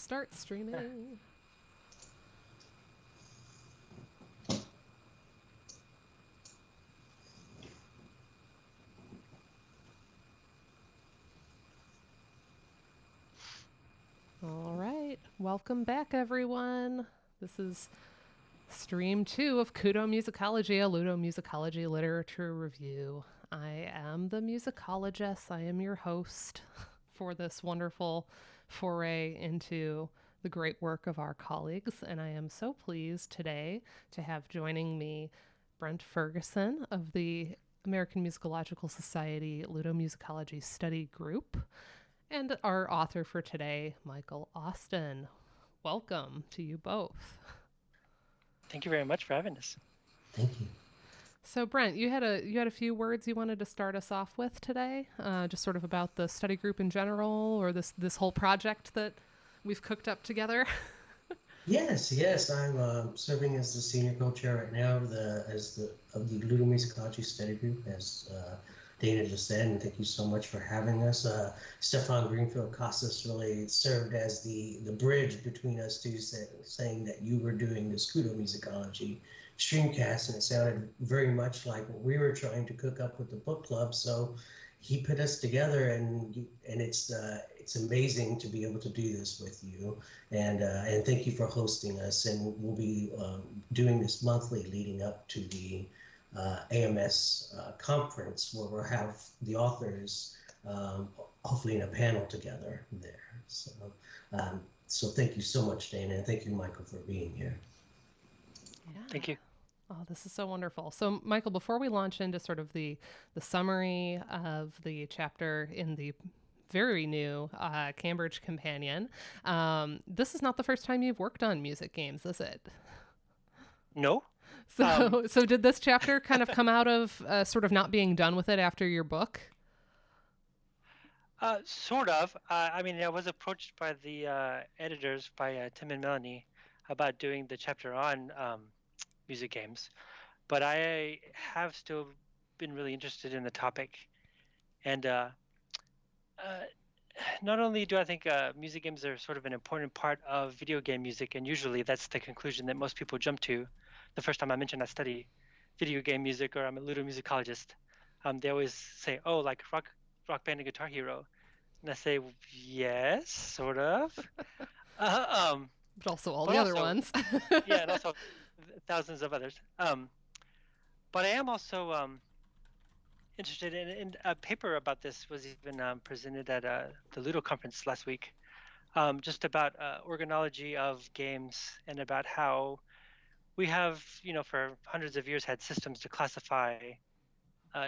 Start streaming. All right. Welcome back, everyone. This is stream 2 of Kudomusicology, a Ludomusicology Literature review. I am the Musicologess. I am your host for this wonderful foray into the great work of our colleagues, and I am so pleased today to have joining me Brent Ferguson of the American Musicological Society Ludomusicology Study Group, and our author for today, Michael Austin. Welcome to you both. Thank you very much for having us. Thank you. So, Brent, you had a few words you wanted to start us off with today, just sort of about the study group in general, or this whole project that we've cooked up together. Yes. I'm serving as the senior co-chair right now of the Ludomusicology Study Group, as Dana just said, and thank you so much for having us. Stefan Greenfield Casas really served as the bridge between us two, saying that you were doing this Kudomusicology streamcast, and it sounded very much like what we were trying to cook up with the book club. So he put us together, and it's amazing to be able to do this with you, and thank you for hosting us. And we'll be doing this monthly leading up to the AMS conference, where we'll have the authors hopefully in a panel together there. So thank you so much, Dana, and thank you, Michael, for being here. Yeah. Thank you. Oh, this is so wonderful. So, Michael, before we launch into sort of the summary of the chapter in the very new Cambridge Companion, this is not the first time you've worked on music games, is it? No. So did this chapter kind of come out of sort of not being done with it after your book? Sort of. I mean, I was approached by the editors, by Tim and Melanie, about doing the chapter on music games, but I have still been really interested in the topic, and not only do I think music games are sort of an important part of video game music, and usually that's the conclusion that most people jump to the first time I mention I study video game music or I'm a ludomusicologist. They always say, oh, like rock band and Guitar Hero. And I say, yes, sort of. But also all the other ones. Yeah, and also thousands of others. But I am also interested in a paper about this was even presented at the Ludo conference last week, just about organology of games and about how we have, for hundreds of years had systems to classify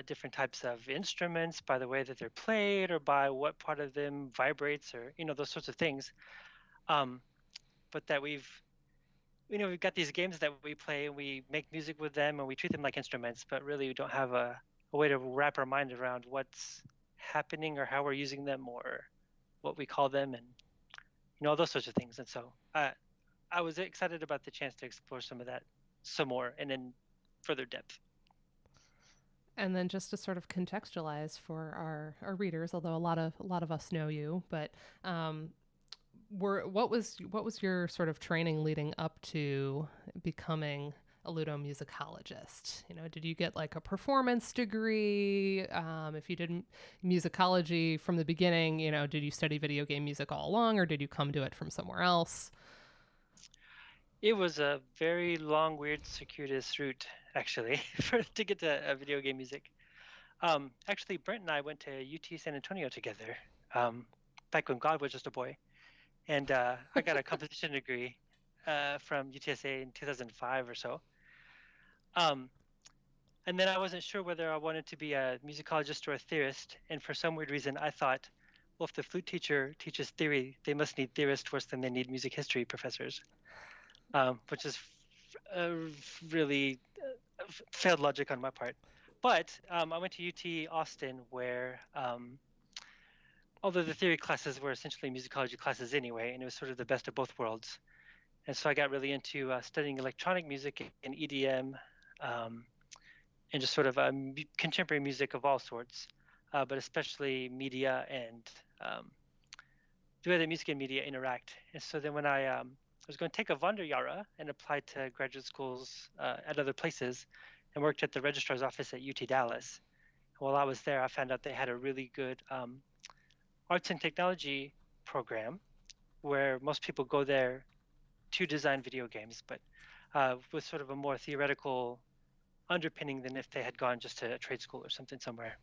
different types of instruments by the way that they're played or by what part of them vibrates or, those sorts of things. But that we've got these games that we play and we make music with them and we treat them like instruments, but really we don't have a way to wrap our mind around what's happening or how we're using them or what we call them and, all those sorts of things. And so I was excited about the chance to explore some of that some more and in further depth. And then just to sort of contextualize for our readers, although a lot of us know you, but what was your sort of training leading up to becoming a ludomusicologist? Did you get like a performance degree? If you did musicology from the beginning, did you study video game music all along, or did you come to it from somewhere else? It was a very long, weird, circuitous route, actually, to get to video game music. Actually, Brent and I went to UT San Antonio together, back when God was just a boy. And I got a composition degree from UTSA in 2005 or so. And then I wasn't sure whether I wanted to be a musicologist or a theorist. And for some weird reason, I thought, well, if the flute teacher teaches theory, they must need theorists worse than they need music history professors. Which is really failed logic on my part. But I went to UT Austin, where although the theory classes were essentially musicology classes anyway, and it was sort of the best of both worlds. And so I got really into studying electronic music and EDM, and just sort of contemporary music of all sorts, but especially media and the way that music and media interact. And so then when I was going to take a Wanderjahre and apply to graduate schools at other places, and worked at the registrar's office at UT Dallas. While I was there, I found out they had a really good arts and technology program where most people go there to design video games, but with sort of a more theoretical underpinning than if they had gone just to a trade school or something somewhere.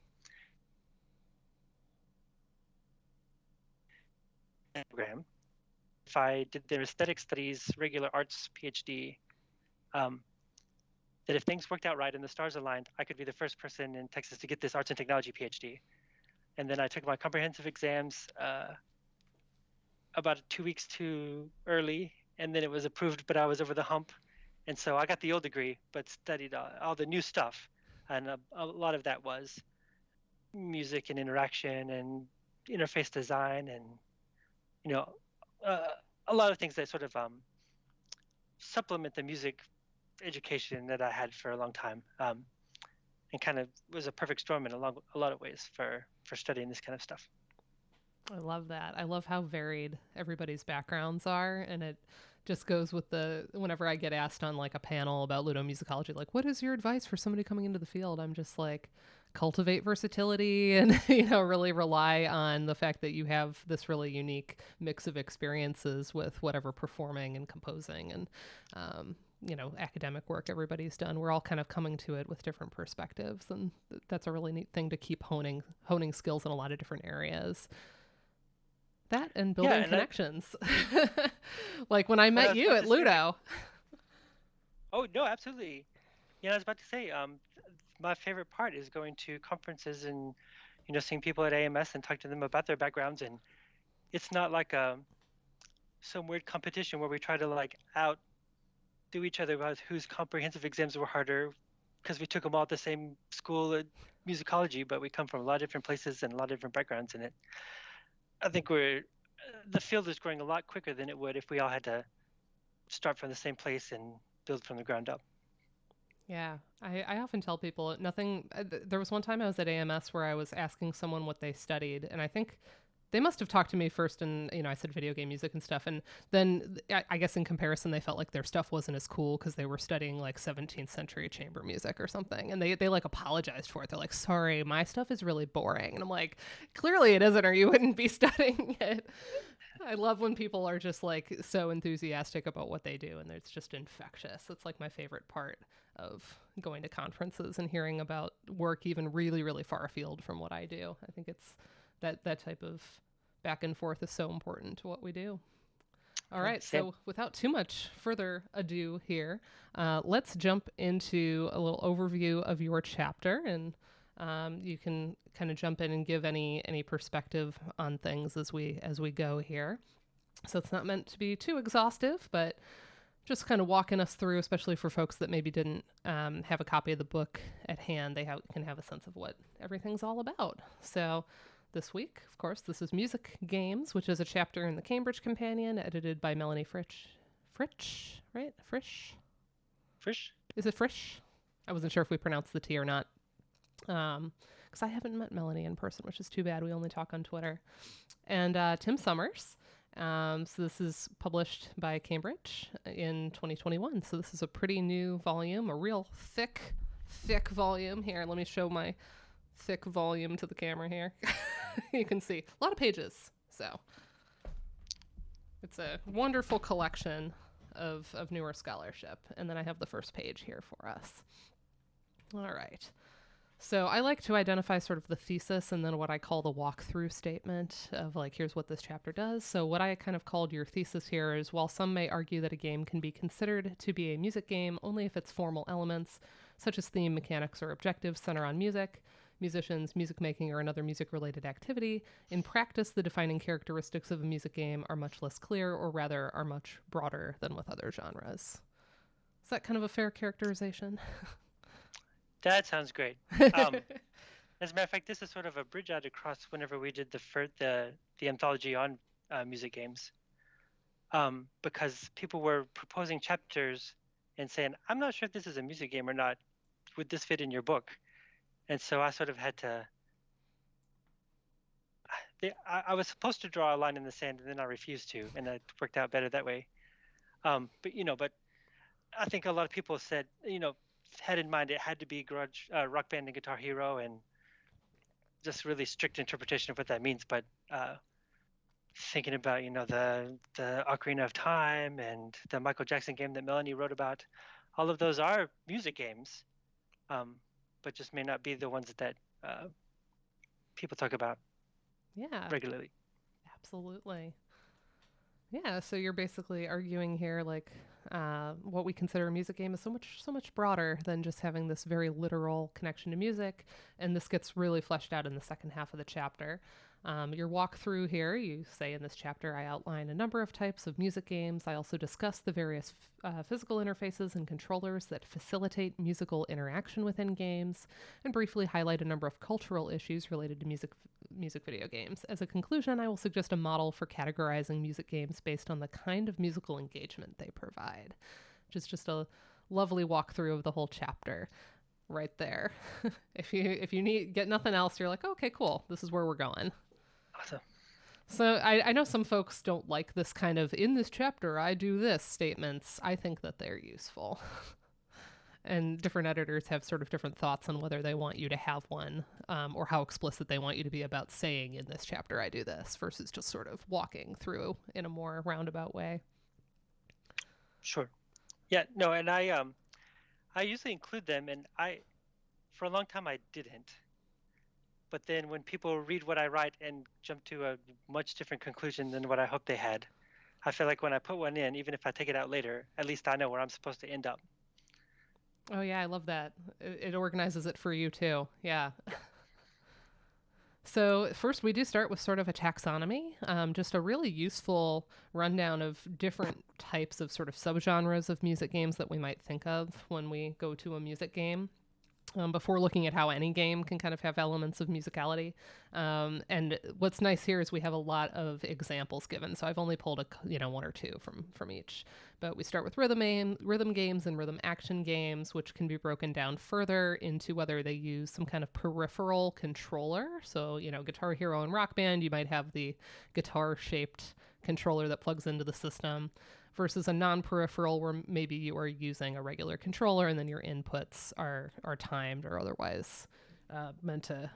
Program. If I did their aesthetic studies, regular arts PhD, that if things worked out right and the stars aligned, I could be the first person in Texas to get this arts and technology PhD. And then I took my comprehensive exams about 2 weeks too early, and then it was approved, but I was over the hump. And so I got the old degree, but studied all the new stuff. And a lot of that was music and interaction and interface design and, a lot of things that sort of supplement the music education that I had for a long time. And kind of was a perfect storm in a lot of ways for studying this kind of stuff. I love that. I love how varied everybody's backgrounds are, and it just goes with whenever I get asked on like a panel about ludomusicology, like, what is your advice for somebody coming into the field? I'm just like, cultivate versatility and, really rely on the fact that you have this really unique mix of experiences with whatever performing and composing and, academic work everybody's done. We're all kind of coming to it with different perspectives, and that's a really neat thing to keep honing skills in a lot of different areas. That and building connections. Like when I met you at Ludo. Oh, no, absolutely. I was about to say, my favorite part is going to conferences and, seeing people at AMS and talk to them about their backgrounds. And it's not like some weird competition where we try to like outdo each other about whose comprehensive exams were harder, because we took them all at the same school at musicology, but we come from a lot of different places and a lot of different backgrounds in it. I think the field is growing a lot quicker than it would if we all had to start from the same place and build from the ground up. Yeah, I often tell people there was one time I was at AMS where I was asking someone what they studied, and I think they must have talked to me first, and I said video game music and stuff, and then I guess in comparison they felt like their stuff wasn't as cool because they were studying like 17th century chamber music or something, and they like apologized for it. They're like, sorry, my stuff is really boring. And I'm like, clearly it isn't, or you wouldn't be studying it. I love when people are just like so enthusiastic about what they do, and it's just infectious. It's like my favorite part of going to conferences and hearing about work even really, really far afield from what I do. I think it's that type of back and forth is so important to what we do. All right, so without too much further ado here, let's jump into a little overview of your chapter, and you can kind of jump in and give any perspective on things as we go here. So it's not meant to be too exhaustive, but just kind of walking us through, especially for folks that maybe didn't have a copy of the book at hand, they can have a sense of what everything's all about. So this week, of course, this is Music Games, which is a chapter in the Cambridge Companion, edited by Melanie Fritsch. Fritsch, right? Frisch? Frisch? Is it Frisch? I wasn't sure if we pronounced the T or not. Because I haven't met Melanie in person, which is too bad. We only talk on Twitter. And Tim Summers. So this is published by Cambridge in 2021. So this is a pretty new volume, a real thick volume. Here, let me show my thick volume to the camera here. You can see a lot of pages. So it's a wonderful collection of newer scholarship. And then I have the first page here for us. All right. So I like to identify sort of the thesis and then what I call the walkthrough statement of like, here's what this chapter does. So what I kind of called your thesis here is, while some may argue that a game can be considered to be a music game only if its formal elements, such as theme, mechanics, or objectives, center on music, musicians, music making, or another music-related activity, in practice, the defining characteristics of a music game are much less clear, or rather are much broader than with other genres. Is that kind of a fair characterization? That sounds great. As a matter of fact, this is sort of a bridge out across whenever we did the anthology on music games, because people were proposing chapters and saying, I'm not sure if this is a music game or not. Would this fit in your book? And so I sort of had to I was supposed to draw a line in the sand, and then I refused to, and it worked out better that way. But I think a lot of people said, had in mind it had to be Grudge, Rock Band, and Guitar Hero, and just really strict interpretation of what that means. But thinking about, the Ocarina of Time and the Michael Jackson game that Melanie wrote about, all of those are music games, but just may not be the ones that people talk about regularly. Absolutely. Yeah, so you're basically arguing here like what we consider a music game is so much broader than just having this very literal connection to music, and this gets really fleshed out in the second half of the chapter. Your walkthrough here, you say in this chapter, I outline a number of types of music games. I also discuss the various physical interfaces and controllers that facilitate musical interaction within games, and briefly highlight a number of cultural issues related to music video games. As a conclusion, I will suggest a model for categorizing music games based on the kind of musical engagement they provide, which is just a lovely walkthrough of the whole chapter right there. If you get nothing else, you're like, okay, cool, this is where we're going. Awesome. So I know some folks don't like this kind of, in this chapter, I do this statements. I think that they're useful. And different editors have sort of different thoughts on whether they want you to have one, or how explicit they want you to be about saying, in this chapter, I do this, versus just sort of walking through in a more roundabout way. Sure. Yeah, no, and I usually include them, and for a long time I didn't. But then when people read what I write and jump to a much different conclusion than what I hoped they had, I feel like when I put one in, even if I take it out later, at least I know where I'm supposed to end up. Oh, yeah, I love that. It organizes it for you, too. Yeah. So first, we do start with sort of a taxonomy, just a really useful rundown of different types of sort of subgenres of music games that we might think of when we go to a music game. Before looking at how any game can kind of have elements of musicality. And what's nice here is we have a lot of examples given. So I've only pulled one or two from each. But we start with rhythm games and rhythm action games, which can be broken down further into whether they use some kind of peripheral controller. So, Guitar Hero and Rock Band, you might have the guitar-shaped controller that plugs into the system, versus a non-peripheral where maybe you are using a regular controller and then your inputs are timed or otherwise meant to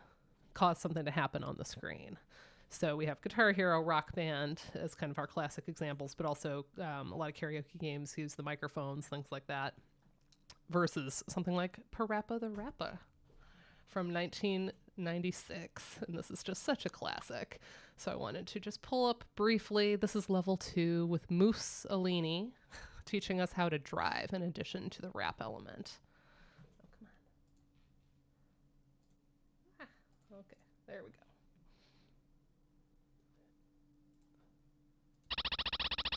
cause something to happen on the screen. So we have Guitar Hero, Rock Band as kind of our classic examples, but also a lot of karaoke games use the microphones, things like that, versus something like Parappa the Rappa from 1996. And this is just such a classic. So I wanted to just pull up briefly. This is level 2 with Musicology teaching us how to drive in addition to the rap element. Oh, come on. Okay, there we go.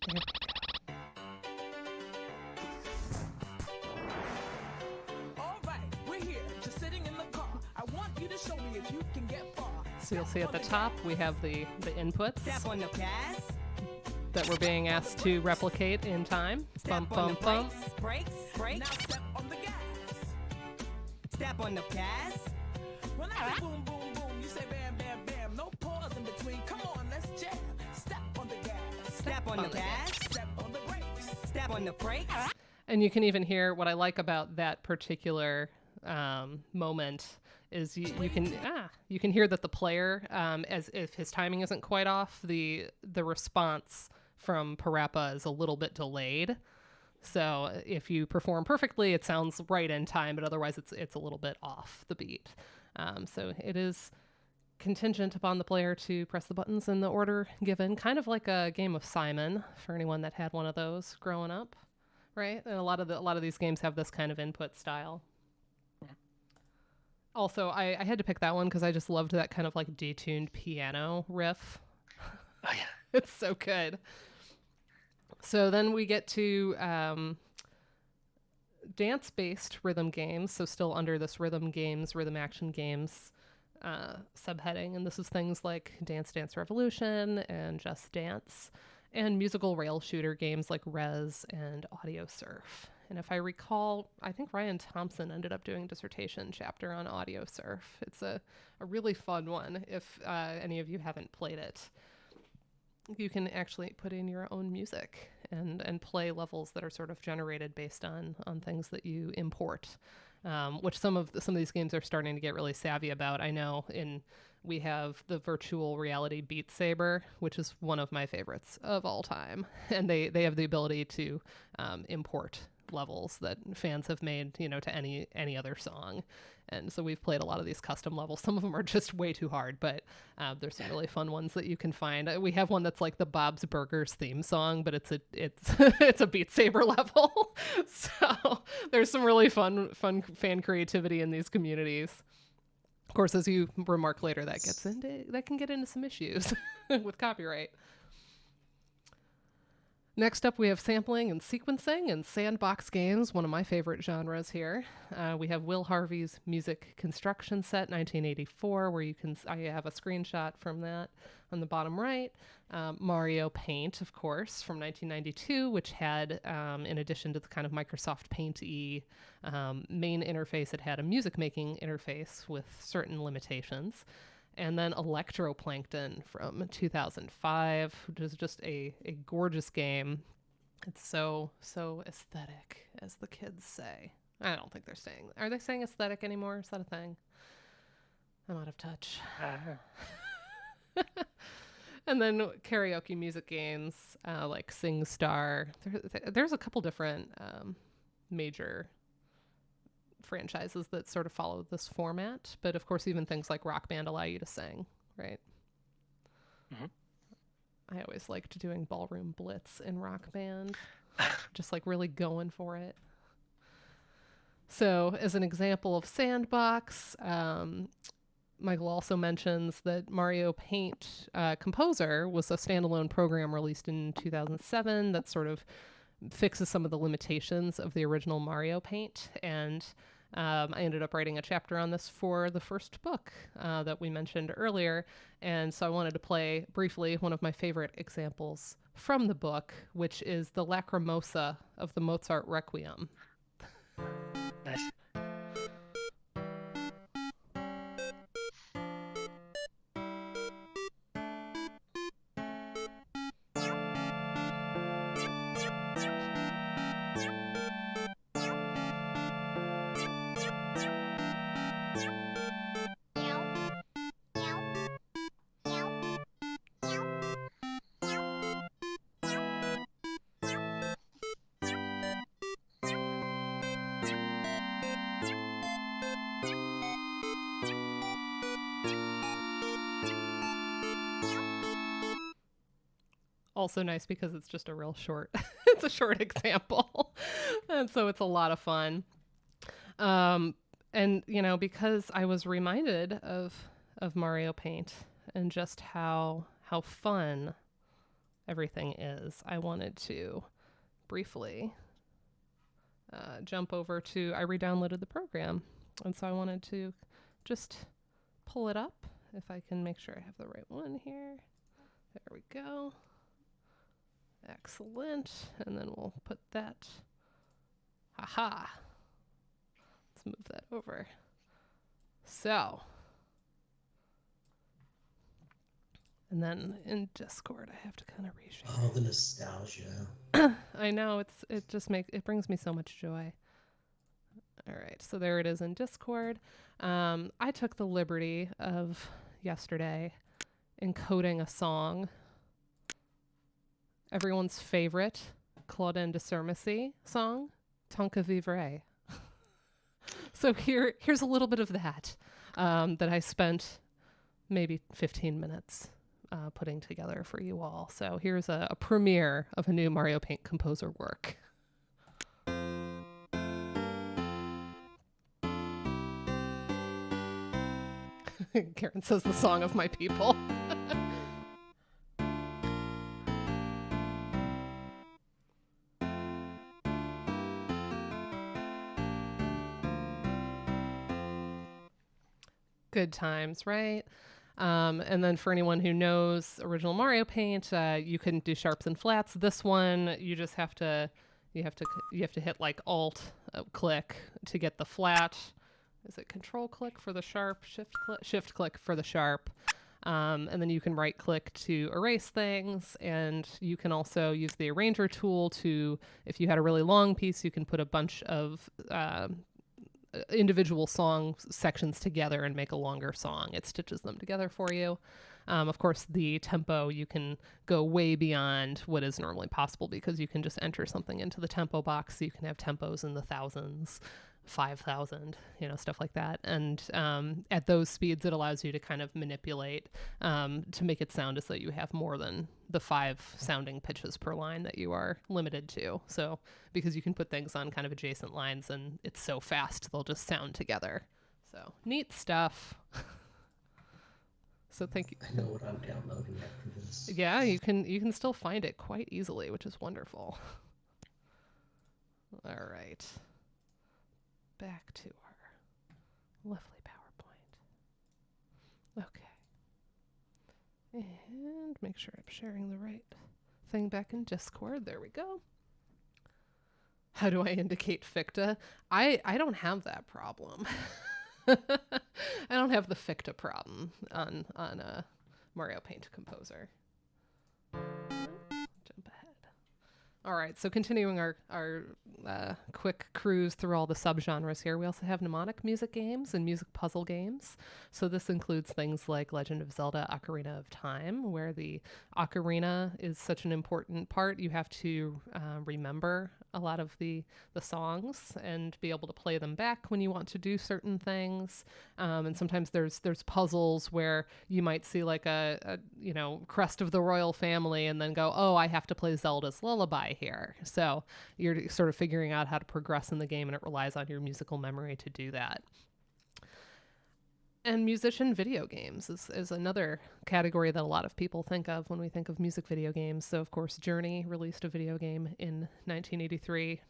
There we go. Show me if you can get far. So you'll see at the top we have the inputs that we're being asked to replicate in time. Bump, bump, bump. Brakes. Now step on the gas. Step on the gas. When I say boom, boom, boom, you say bam, bam, bam. No pause in between. Come on, let's jam. Step on the gas. Step on the gas. Step on the brakes. Step on the brakes. And you can even hear what I like about that particular moment is you can hear that the player, as if his timing isn't quite off, the response from Parappa is a little bit delayed. So if you perform perfectly, it sounds right in time, but otherwise it's a little bit off the beat. So it is contingent upon the player to press the buttons in the order given, kind of like a game of Simon for anyone that had one of those growing up, right? And a lot of these games have this kind of input style. Also, I had to pick that one because I just loved that kind of like detuned piano riff. Oh, yeah. It's so good. So then we get to dance-based rhythm games. So still under this rhythm action games subheading. And this is things like Dance Dance Revolution and Just Dance, and musical rail shooter games like Rez and Audio Surf. And if I recall, I think Ryan Thompson ended up doing a dissertation chapter on audio surf. It's a really fun one if any of you haven't played it. You can actually put in your own music and play levels that are sort of generated based on things that you import, which some of these games are starting to get really savvy about. I know we have the virtual reality Beat Saber, which is one of my favorites of all time, and they have the ability to import levels that fans have made, to any other song. And so we've played a lot of these custom levels. Some of them are just way too hard, but there's some really fun ones that you can find. We have one that's like the Bob's Burgers theme song, but it's it's a Beat Saber level. So there's some really fun fan creativity in these communities. Of course, as you remark later, that can get into some issues with copyright. Next up, we have sampling and sequencing and sandbox games, one of my favorite genres here. We have Will Harvey's Music Construction Set, 1984, where I have a screenshot from that on the bottom right. Mario Paint, of course, from 1992, which had, in addition to the kind of Microsoft Paint-y main interface, it had a music-making interface with certain limitations. And then Electroplankton from 2005, which is just a gorgeous game. It's so aesthetic, as the kids say. I don't think are they saying aesthetic anymore? Is that a thing? I'm out of touch. And then karaoke music games like SingStar. There's a couple different major franchises that sort of follow this format, but of course even things like Rock Band allow you to sing, right? Mm-hmm. I always liked doing Ballroom Blitz in Rock Band, just like really going for it. So as an example of sandbox, Michael also mentions that Mario Paint Composer was a standalone program released in 2007 that sort of fixes some of the limitations of the original Mario Paint, and I ended up writing a chapter on this for the first book that we mentioned earlier, and so I wanted to play briefly one of my favorite examples from the book, which is the Lacrimosa of the Mozart Requiem. Nice. Also nice because it's just a real short, it's a short example. And so it's a lot of fun. And, because I was reminded of Mario Paint and just how fun everything is, I wanted to briefly jump over to, I re-downloaded the program. And so I wanted to just pull it up, if I can make sure I have the right one here. There we go. Excellent. And then we'll put that. Haha. Let's move that over. So. And then in Discord, I have to kind of reshare. Oh, the nostalgia. I know, it brings me so much joy. All right, so there it is in Discord. I took the liberty of yesterday encoding a song. Everyone's favorite Claudine de Sermacy song, Tonka Vivre. So here's a little bit of that that I spent maybe 15 minutes putting together for you all. So here's a premiere of a new Mario Paint Composer work. Karen says the song of my people. Good times, right? And then for anyone who knows original Mario Paint, you can do sharps and flats. This one, you just have to You have to hit like Alt click to get the flat. Is it Control click for the sharp? Shift click for the sharp. And then you can right click to erase things, and you can also use the arranger tool to, if you had a really long piece, you can put a bunch of individual song sections together and make a longer song. It stitches them together for you. Of course, the tempo, you can go way beyond what is normally possible because you can just enter something into the tempo box. So you can have tempos in the thousands, 5,000, stuff like that. And at those speeds, it allows you to kind of manipulate to make it sound as though you have more than the 5 sounding pitches per line that you are limited to. So because you can put things on kind of adjacent lines and it's so fast, they'll just sound together. So neat stuff. So thank you. I know what I'm downloading after this. Yeah, you can still find it quite easily, which is wonderful. All right. Back to our lovely PowerPoint. Okay. And make sure I'm sharing the right thing back in Discord. There we go. How do I indicate ficta? I don't have that problem. I don't have the ficta problem on Mario Paint Composer. Jump ahead. All right, so continuing our quick cruise through all the subgenres here, we also have mnemonic music games and music puzzle games. So this includes things like Legend of Zelda Ocarina of Time, where the ocarina is such an important part. You have to remember a lot of the songs and be able to play them back when you want to do certain things. And sometimes there's puzzles where you might see like a crest of the royal family and then go, oh, I have to play Zelda's Lullaby here. So you're sort of figuring out how to progress in the game, and it relies on your musical memory to do that. And musician video games is another category that a lot of people think of when we think of music video games. So, of course, Journey released a video game in 1983.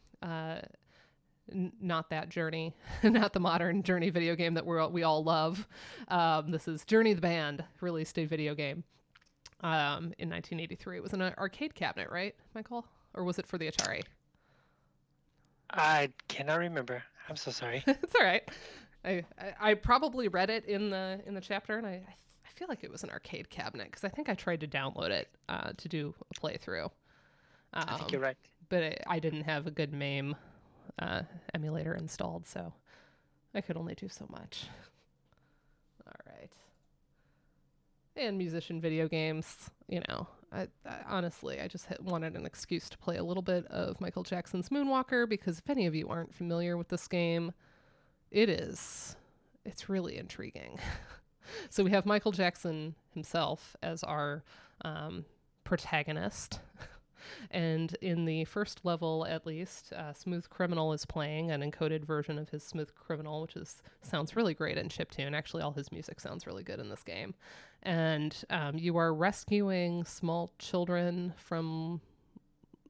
Not that Journey, not the modern Journey video game that we all love. This is Journey the Band released a video game in 1983. It was an arcade cabinet, right, Michael? Or was it for the Atari? I cannot remember. I'm so sorry. It's all right. I probably read it in the chapter, and I feel like it was an arcade cabinet because I think I tried to download it to do a playthrough. I think you're right. But I didn't have a good MAME emulator installed, so I could only do so much. All right. And musician video games, I honestly, I just wanted an excuse to play a little bit of Michael Jackson's Moonwalker, because if any of you aren't familiar with this game, it's really intriguing. So we have Michael Jackson himself as our protagonist. And in the first level, at least, Smooth Criminal is playing an encoded version of his Smooth Criminal, which sounds really great in chiptune. Actually, all his music sounds really good in this game. And you are rescuing small children from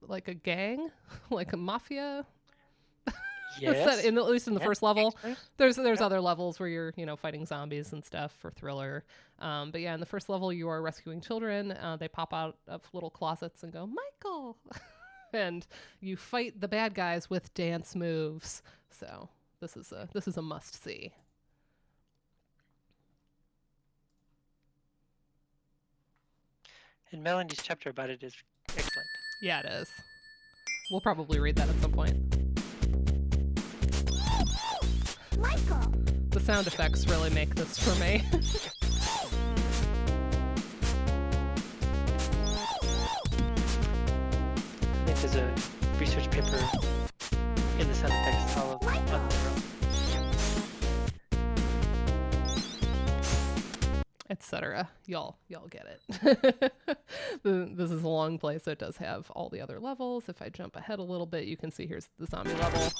like a gang, like a mafia. Yes. At least in the first level. There's other levels where you're, fighting zombies and stuff for thriller. But yeah, in the first level, you are rescuing children. They pop out of little closets and go, Michael! And you fight the bad guys with dance moves. So this is a must-see. And Melanie's chapter about it is excellent. Yeah, it is. We'll probably read that at some point. Michael! The sound effects really make this for me. I think there's a research paper in the sound effects hall of etc. Y'all get it. This is a long play, so it does have all the other levels. If I jump ahead a little bit, you can see here's the zombie level.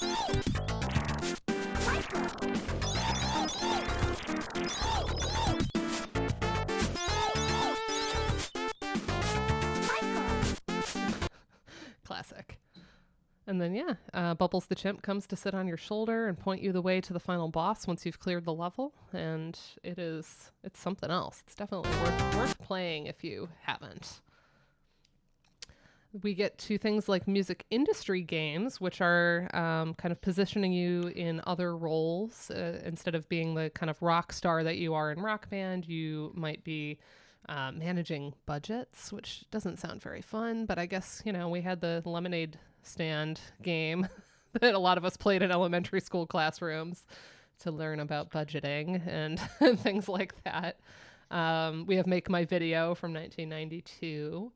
Classic. And then, Bubbles the Chimp comes to sit on your shoulder and point you the way to the final boss once you've cleared the level. And it's something else. It's definitely worth playing if you haven't. we get to things like music industry games, which are kind of positioning you in other roles. Instead of being the kind of rock star that you are in Rock Band, you might be managing budgets, which doesn't sound very fun. But I guess, we had the lemonade stand game that a lot of us played in elementary school classrooms to learn about budgeting and things like that. We have Make My Video from 1992.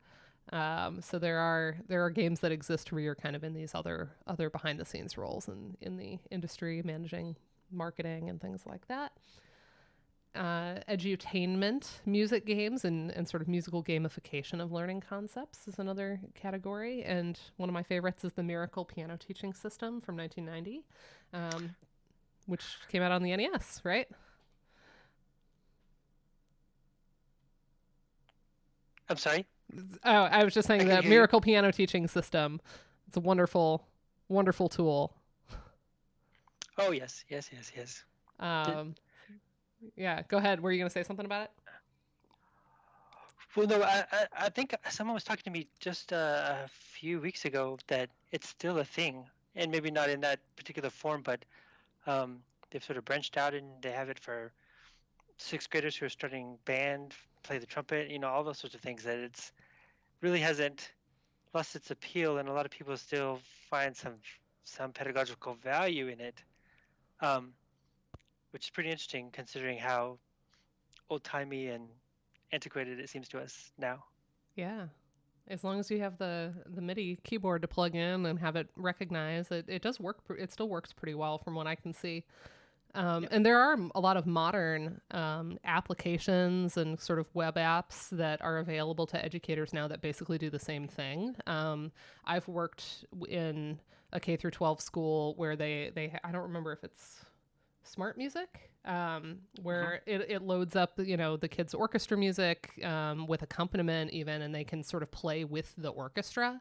So there are games that exist where you're kind of in these other behind the scenes roles in the industry, managing marketing and things like that. Edutainment, music games and sort of musical gamification of learning concepts is another category. And one of my favorites is the Miracle Piano Teaching System from 1990, which came out on the NES, right? I'm sorry? Oh, I was just saying the Miracle Piano Teaching System. It's a wonderful, wonderful tool. Oh, yes. Yeah, go ahead. Were you going to say something about it? Well, no, I think someone was talking to me just a few weeks ago that it's still a thing, and maybe not in that particular form, but they've sort of branched out and they have it for sixth graders who are starting band, play the trumpet, all those sorts of things, that it's really hasn't lost its appeal, and a lot of people still find some pedagogical value in it, which is pretty interesting considering how old-timey and antiquated it seems to us now. Yeah. As long as you have the MIDI keyboard to plug in and have it recognize, it does work. It still works pretty well from what I can see. Yep. And there are a lot of modern applications and sort of web apps that are available to educators now that basically do the same thing. I've worked in a K through 12 school where they I don't remember if it's Smart Music, where it loads up, the kids' orchestra music with accompaniment even, and they can sort of play with the orchestra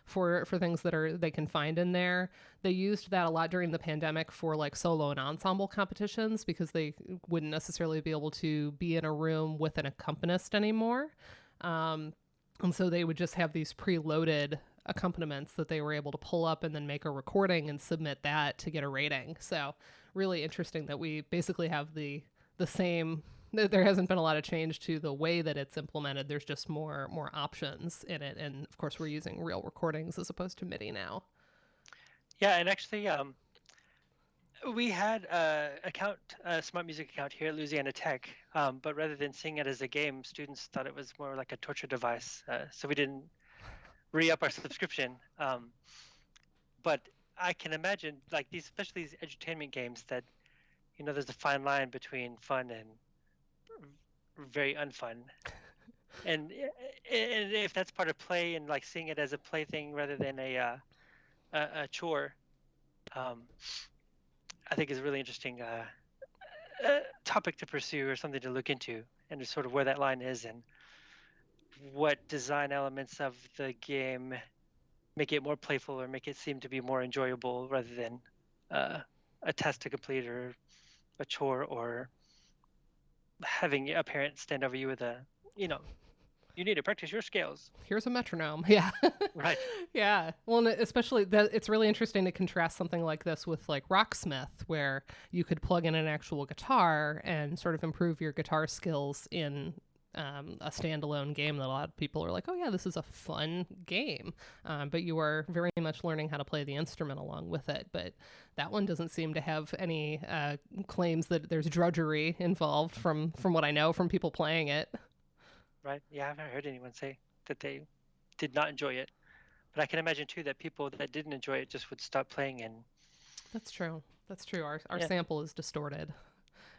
for things that they can find in there. They used that a lot during the pandemic for like solo and ensemble competitions because they wouldn't necessarily be able to be in a room with an accompanist anymore. And so they would just have these preloaded accompaniments that they were able to pull up and then make a recording and submit that to get a rating. So really interesting that we basically have the same. There hasn't been a lot of change to the way that it's implemented. There's just more options in it. And of course, we're using real recordings as opposed to MIDI now. Yeah, and actually, we had a Smart Music account here at Louisiana Tech, but rather than seeing it as a game, students thought it was more like a torture device. So we didn't re-up our subscription. But I can imagine, like especially these edutainment games, that there's a fine line between fun and very unfun, and if that's part of play and like seeing it as a play thing rather than a chore, I think is a really interesting topic to pursue or something to look into, and just sort of where that line is and what design elements of the game make it more playful or make it seem to be more enjoyable rather than a task to complete or a chore, or having a parent stand over you with you need to practice your scales. Here's a metronome. Yeah. Right. Yeah. Well, and especially it's really interesting to contrast something like this with like Rocksmith, where you could plug in an actual guitar and sort of improve your guitar skills in a standalone game that a lot of people are like, oh yeah, this is a fun game. But you are very much learning how to play the instrument along with it. But that one doesn't seem to have any claims that there's drudgery involved from what I know from people playing it. Right. Yeah, I haven't heard anyone say that they did not enjoy it. But I can imagine too that people that didn't enjoy it just would stop playing. And That's true. Our sample is distorted.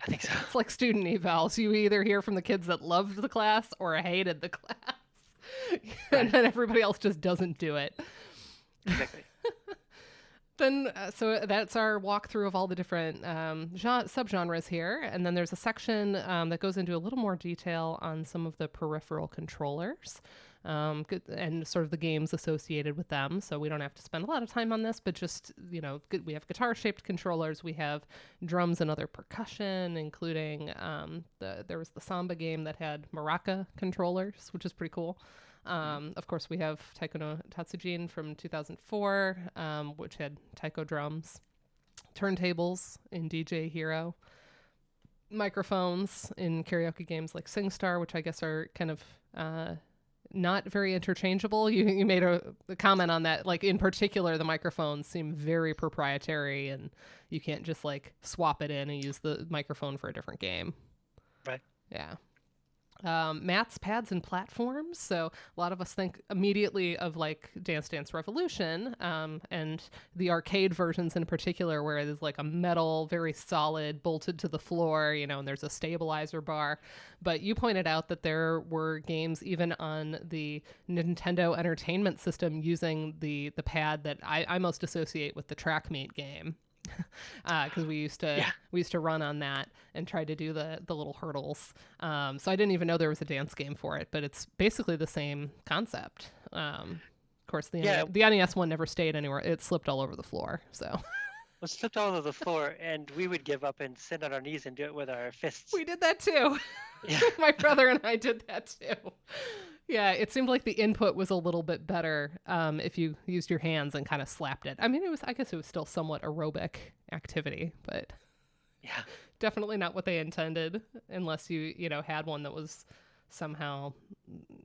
I think so. It's like student evals. You either hear from the kids that loved the class or hated the class. And then everybody else just doesn't do it. Exactly. Then, so that's our walkthrough of all the different subgenres here. And then there's a section that goes into a little more detail on some of the peripheral controllers. And sort of the games associated with them. So we don't have to spend a lot of time on this, but just, we have guitar-shaped controllers. We have drums and other percussion, including there was the samba game that had maraca controllers, which is pretty cool. Of course, we have Taiko no Tatsujin from 2004, which had taiko drums, turntables in DJ Hero, microphones in karaoke games like SingStar, which I guess are kind of not very interchangeable. You made a comment on that. Like, in particular, the microphones seem very proprietary, and you can't just like swap it in and use the microphone for a different game. Right. Yeah. Mats, pads, and platforms. So a lot of us think immediately of like Dance Dance Revolution, and the arcade versions in particular, where it is like a metal, very solid, bolted to the floor, you know, and there's a stabilizer bar. But you pointed out that there were games even on the Nintendo Entertainment System using the pad that I most associate with the Trackmate game. Because we used to run on that and try to do the little hurdles. So I didn't even know there was a dance game for it, but it's basically the same concept. Of course, the NES one never stayed anywhere; it slipped all over the floor. So It slipped all over the floor, and we would give up and sit on our knees and do it with our fists. we did that too. Yeah. My brother and I did that too. Yeah, it seemed like the input was a little bit better if you used your hands and kind of slapped it. I mean, I guess it was still somewhat aerobic activity, but Yeah. definitely not what they intended, unless you had one that was somehow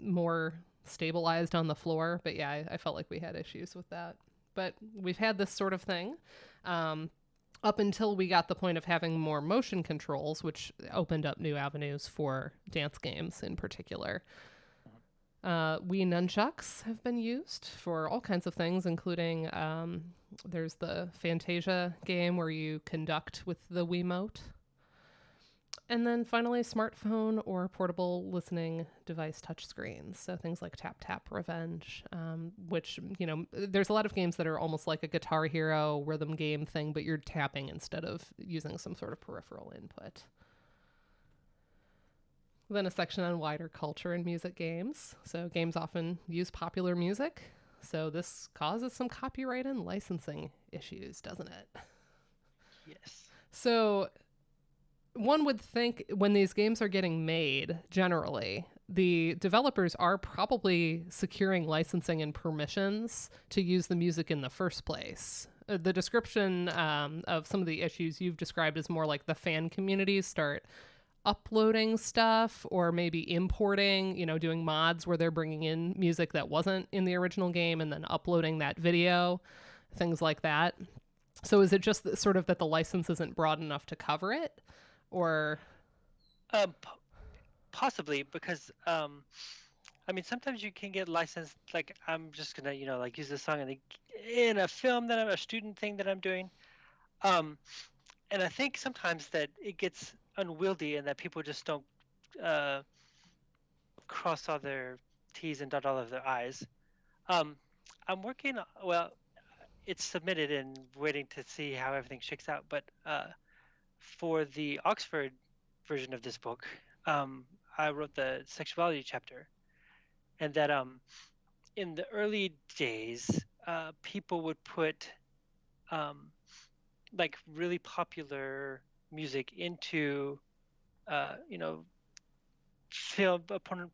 more stabilized on the floor. But yeah, I felt like we had issues with that. But we've had this sort of thing up until we got the point of having more motion controls, which opened up new avenues for dance games in particular. Wii nunchucks have been used for all kinds of things, including there's the Fantasia game where you conduct with the Wiimote. And then finally, smartphone or portable listening device touchscreens. So things like Tap Tap Revenge, which, there's a lot of games that are almost like a Guitar Hero rhythm game thing, but you're tapping instead of using some sort of peripheral input. Then a section on wider culture and music games. So games often use popular music. So this causes some copyright and licensing issues, doesn't it? Yes. So one would think when these games are getting made, generally, the developers are probably securing licensing and permissions to use the music in the first place. The description of some of the issues you've described is more like the fan communities start uploading stuff or maybe importing, doing mods where they're bringing in music that wasn't in the original game and then uploading that video, things like that. So is it just sort of that the license isn't broad enough to cover it, or? Possibly, because sometimes you can get licensed. Like, I'm just gonna use this song in a film a student thing that I'm doing, and I think sometimes that it gets unwieldy and that people just don't cross all their T's and dot all of their I's. I'm working. Well, it's submitted and waiting to see how everything shakes out. But for the Oxford version of this book, I wrote the sexuality chapter, and that in the early days, people would put like really popular music into film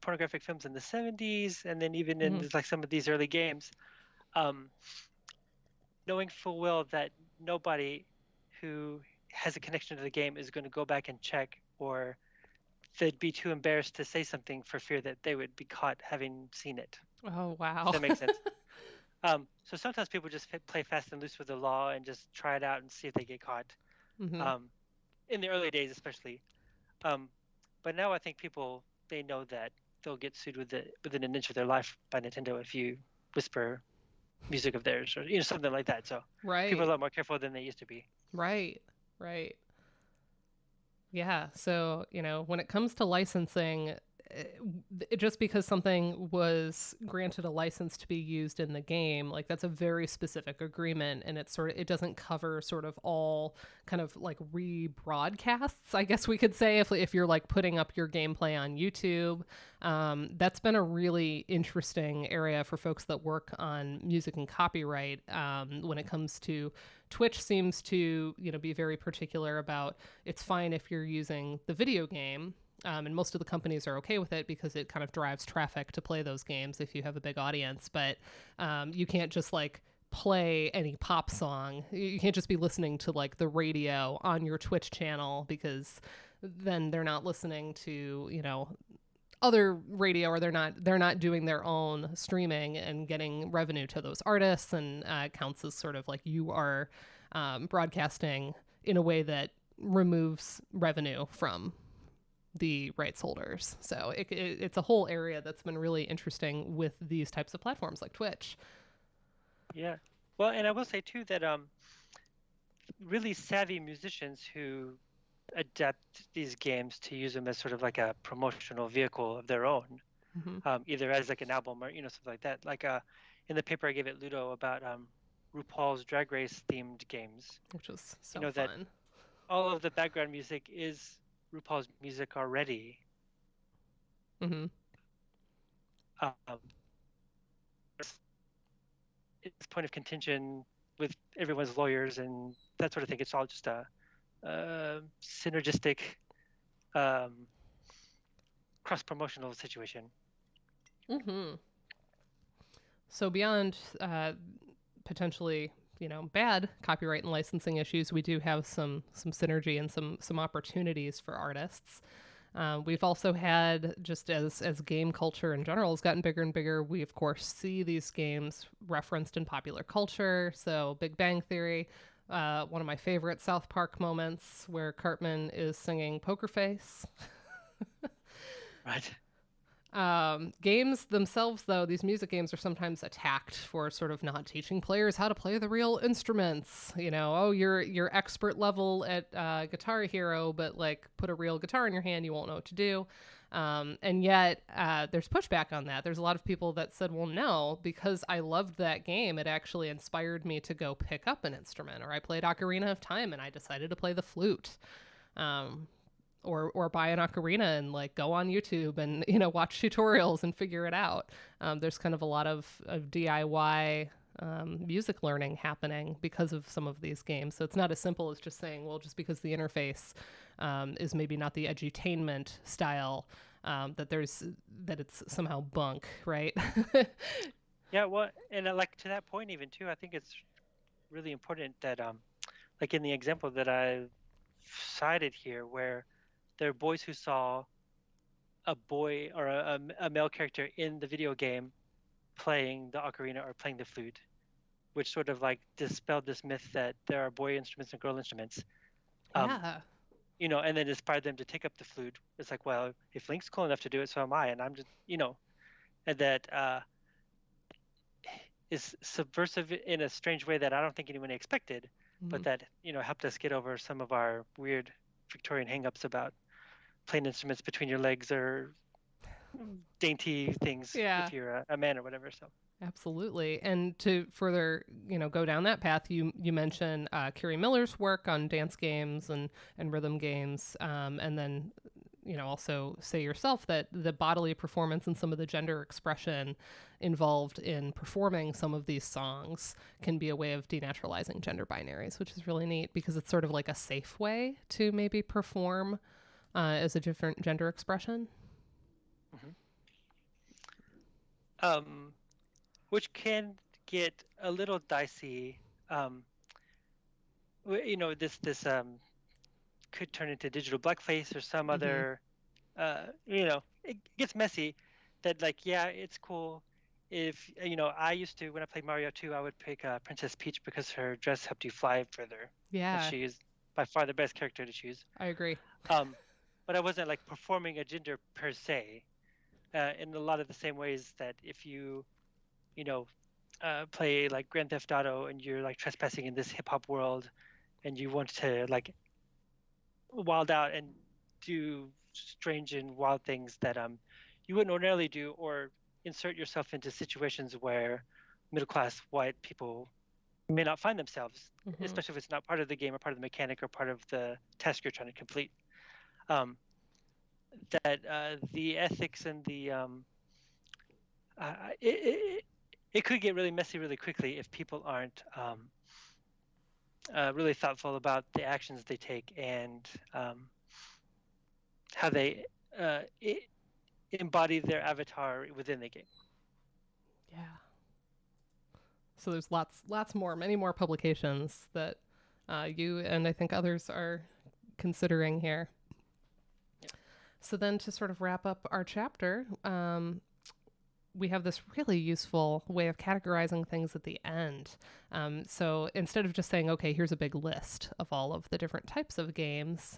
pornographic films in the 70s, and then even in like some of these early games, knowing full well that nobody who has a connection to the game is going to go back and check, or they'd be too embarrassed to say something for fear that they would be caught having seen it. Oh, wow. Does that make sense? So sometimes people just play fast and loose with the law and just try it out and see if they get caught. In the early days, especially. But now I think they know that they'll get sued within an inch of their life by Nintendo if you whisper music of theirs, or something like that. So people are a lot more careful than they used to be. Right. Yeah. So, when it comes to licensing, just because something was granted a license to be used in the game, like that's a very specific agreement, and it doesn't cover sort of all kind of like rebroadcasts, I guess we could say, if you're like putting up your gameplay on YouTube. That's been a really interesting area for folks that work on music and copyright. When it comes to Twitch, seems to be very particular about it's fine if you're using the video game. And most of the companies are okay with it because it kind of drives traffic to play those games if you have a big audience. But you can't just like play any pop song. You can't just be listening to like the radio on your Twitch channel, because then they're not listening to, you know, other radio, or they're not doing their own streaming and getting revenue to those artists, and counts as sort of like you are broadcasting in a way that removes revenue from the rights holders. So it's a whole area that's been really interesting with these types of platforms like Twitch. Yeah. Well, and I will say too that really savvy musicians who adapt these games to use them as sort of like a promotional vehicle of their own, either as like an album or, you know, something like that. Like in the paper I gave at Ludo about RuPaul's Drag Race themed games, which was so you know, fun. that all of the background music is RuPaul's music already. Mm-hmm. It's point of contention with everyone's lawyers and that sort of thing. It's all just a synergistic cross-promotional situation. Mm-hmm. So beyond potentially, you know, bad copyright and licensing issues, we do have some synergy and some opportunities for artists. We've also had, just as game culture in general has gotten bigger and bigger, we of course see these games referenced in popular culture. So Big Bang Theory, one of my favorite South Park moments where Cartman is singing Poker Face. Right. Games themselves, though, these music games are sometimes attacked for sort of not teaching players how to play the real instruments. You know, oh, you're expert level at Guitar Hero, but like put a real guitar in your hand, you won't know what to do. And yet there's pushback on that. There's a lot of people that said, well, no, because I loved that game, it actually inspired me to go pick up an instrument. Or I played Ocarina of Time and I decided to play the flute. Or buy an ocarina and like go on YouTube and, you know, watch tutorials and figure it out. There's kind of a lot of DIY music learning happening because of some of these games. So it's not as simple as just saying, well, just because the interface is maybe not the edutainment style, that it's somehow bunk, right? Yeah, well, and like to that point even too, I think it's really important that like in the example that I cited here, where there are boys who saw a boy or a male character in the video game playing the ocarina or playing the flute, which sort of like dispelled this myth that there are boy instruments and girl instruments. Yeah. You know, and then inspired them to take up the flute. It's like, well, if Link's cool enough to do it, so am I. And I'm just, you know, and that is subversive in a strange way that I don't think anyone expected, but that, you know, helped us get over some of our weird Victorian hangups about playing instruments between your legs or dainty things if you're a man or whatever. So absolutely. And to further, you know, go down that path, you mentioned Kerry Miller's work on dance games and rhythm games, and then, you know, also say yourself that the bodily performance and some of the gender expression involved in performing some of these songs can be a way of denaturalizing gender binaries, which is really neat because it's sort of like a safe way to maybe perform as a different gender expression. Which can get a little dicey. You know, this could turn into digital blackface or some other. You know, it gets messy. That like, yeah, it's cool. If you know, I used to when I played Mario 2, I would pick Princess Peach because her dress helped you fly further. Yeah, and she is by far the best character to choose. I agree. But I wasn't like performing a gender per se. In a lot of the same ways that if you know, play like Grand Theft Auto and you're like trespassing in this hip hop world and you want to like wild out and do strange and wild things that you wouldn't ordinarily do, or insert yourself into situations where middle class white people may not find themselves, especially if it's not part of the game or part of the mechanic or part of the task you're trying to complete. That the ethics and the it could get really messy really quickly if people aren't really thoughtful about the actions they take and how they embody their avatar within the game. Yeah. So there's many more publications that you and I think others are considering here. Yep. So then to sort of wrap up our chapter, we have this really useful way of categorizing things at the end. So instead of just saying, okay, here's a big list of all of the different types of games,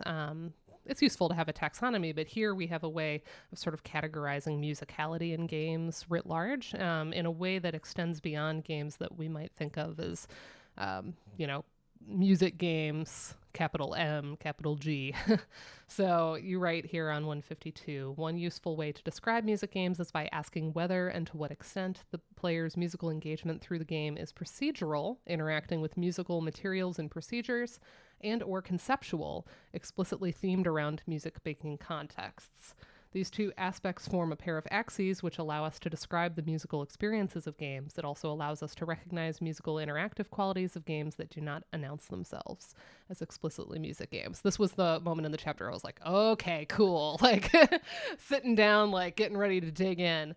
it's useful to have a taxonomy, but here we have a way of sort of categorizing musicality in games writ large in a way that extends beyond games that we might think of as, music games, capital M, capital G. So you write here on 152, one useful way to describe music games is by asking whether and to what extent the player's musical engagement through the game is procedural, interacting with musical materials and procedures, and or conceptual, explicitly themed around music-making contexts. These two aspects form a pair of axes which allow us to describe the musical experiences of games. It also allows us to recognize musical interactive qualities of games that do not announce themselves as explicitly music games. This was the moment in the chapter I was like, okay, cool. Like sitting down, like getting ready to dig in